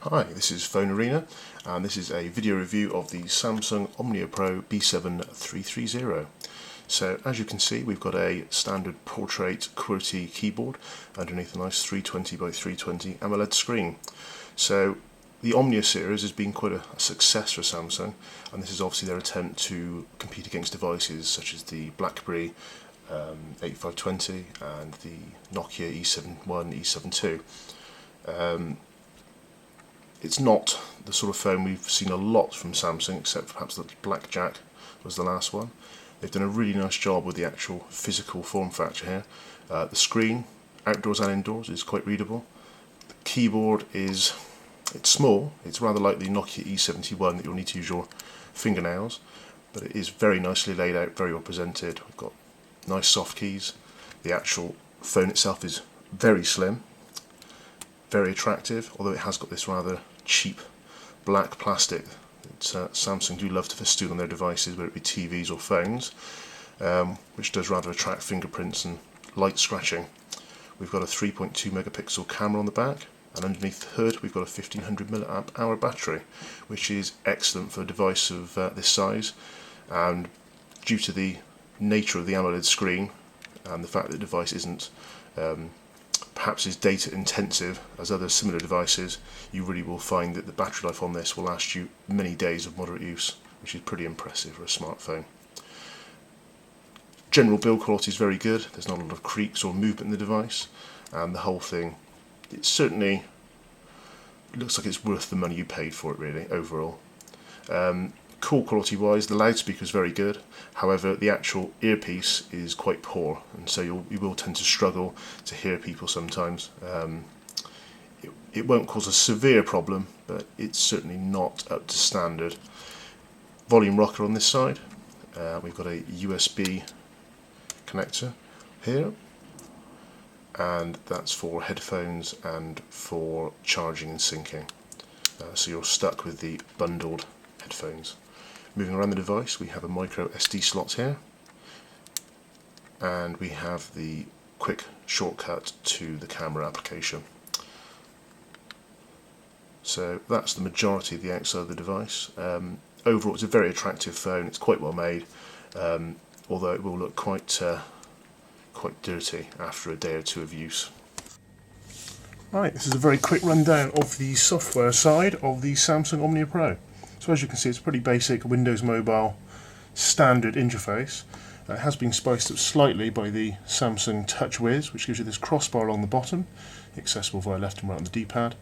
Hi, this is Phone Arena, and this is a video review of the Samsung OmniaPRO B7330. So as you can see, we've got a standard portrait QWERTY keyboard underneath a nice 320 by 320 AMOLED screen. So the Omnia series has been quite a success for Samsung, and this is obviously their attempt to compete against devices such as the BlackBerry 8520 and the Nokia E71, E72. It's not the sort of phone we've seen a lot from Samsung, except for perhaps the Blackjack was the last one. They've done a really nice job with the actual physical form factor here. The screen, outdoors and indoors, is quite readable. The keyboard it's small. It's rather like the Nokia E71 that you'll need to use your fingernails, but it is very nicely laid out, very well presented. We've got nice soft keys. The actual phone itself is very slim, very attractive, although it has got this rather cheap black plastic that Samsung do love to festoon on their devices, whether it be TVs or phones, which does rather attract fingerprints and light scratching. We've got a 3.2 megapixel camera on the back, and underneath the hood we've got a 1500 mAh battery, which is excellent for a device of this size. And due to the nature of the AMOLED screen and the fact that the device isn't perhaps as data intensive as other similar devices, you really will find that the battery life on this will last you many days of moderate use, which is pretty impressive for a smartphone. General build quality is very good. There's not a lot of creaks or movement in the device, and the whole thing, it certainly looks like it's worth the money you paid for it, really, overall. Call quality wise, the loudspeaker is very good. However, the actual earpiece is quite poor, and so you will tend to struggle to hear people sometimes. It won't cause a severe problem, but it's certainly not up to standard. Volume rocker on this side. We've got a USB connector here, and that's for headphones and for charging and syncing. So you're stuck with the bundled headphones. Moving around the device, we have a micro SD slot here, and we have the quick shortcut to the camera application. So that's the majority of the outside of the device. Overall, it's a very attractive phone. It's quite well made, although it will look quite dirty after a day or two of use. Right, this is a very quick rundown of the software side of the Samsung OmniaPRO. So as you can see, it's a pretty basic Windows Mobile standard interface. It has been spiced up slightly by the Samsung TouchWiz, which gives you this crossbar along the bottom, accessible via left and right on the D-pad,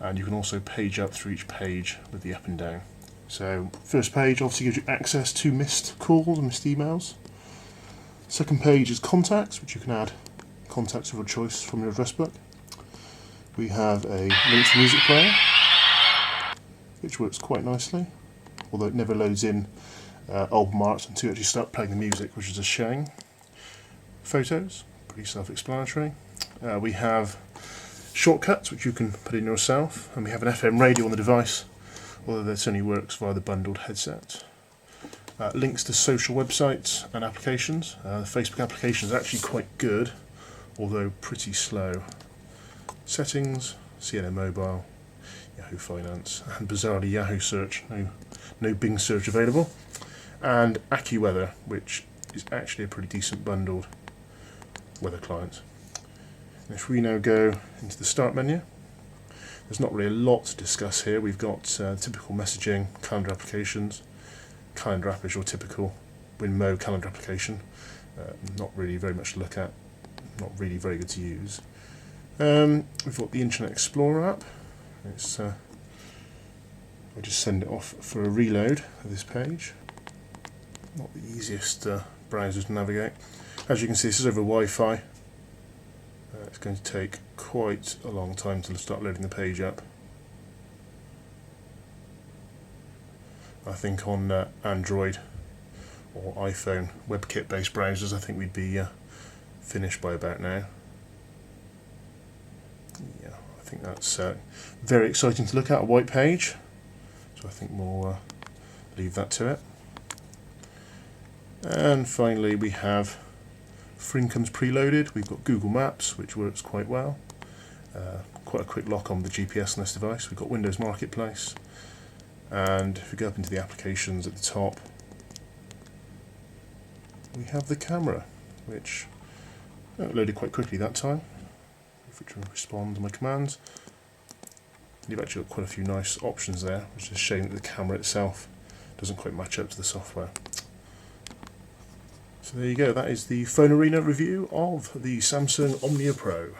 and you can also page up through each page with the up and down. So first page obviously gives you access to missed calls and missed emails. Second page is contacts, which you can add contacts of your choice from your address book. We have a link to music player, which works quite nicely, although it never loads in album art until you actually start playing the music, which is a shame. Photos, pretty self-explanatory. We have shortcuts, which you can put in yourself, and we have an FM radio on the device, although this only works via the bundled headset. Links to social websites and applications. The Facebook application is actually quite good, although pretty slow. Settings, CNN Mobile, Yahoo Finance, and bizarrely Yahoo Search, no Bing Search available, and AccuWeather, which is actually a pretty decent bundled weather client. And if we now go into the start menu, there's not really a lot to discuss here. We've got typical messaging, calendar applications. Calendar app is your typical WinMo calendar application, not really very much to look at, not really very good to use. We've got the Internet Explorer app. I'll just send it off for a reload of this page. Not the easiest browser to navigate. As you can see, this is over Wi-Fi. It's going to take quite a long time to start loading the page up. I think on Android or iPhone WebKit based browsers, I think we'd be finished by about now. Yeah, I think that's very exciting to look at, a white page, so I think we'll leave that to it. And finally we have, for incomes preloaded, we've got Google Maps, which works quite well. quite a quick lock on the GPS on this device. We've got Windows Marketplace, and if we go up into the applications at the top, we have the camera, which loaded quite quickly that time. If we try and respond to my commands, you've actually got quite a few nice options there, which is a shame that the camera itself doesn't quite match up to the software. So there you go, that is the Phone Arena review of the Samsung OmniaPRO.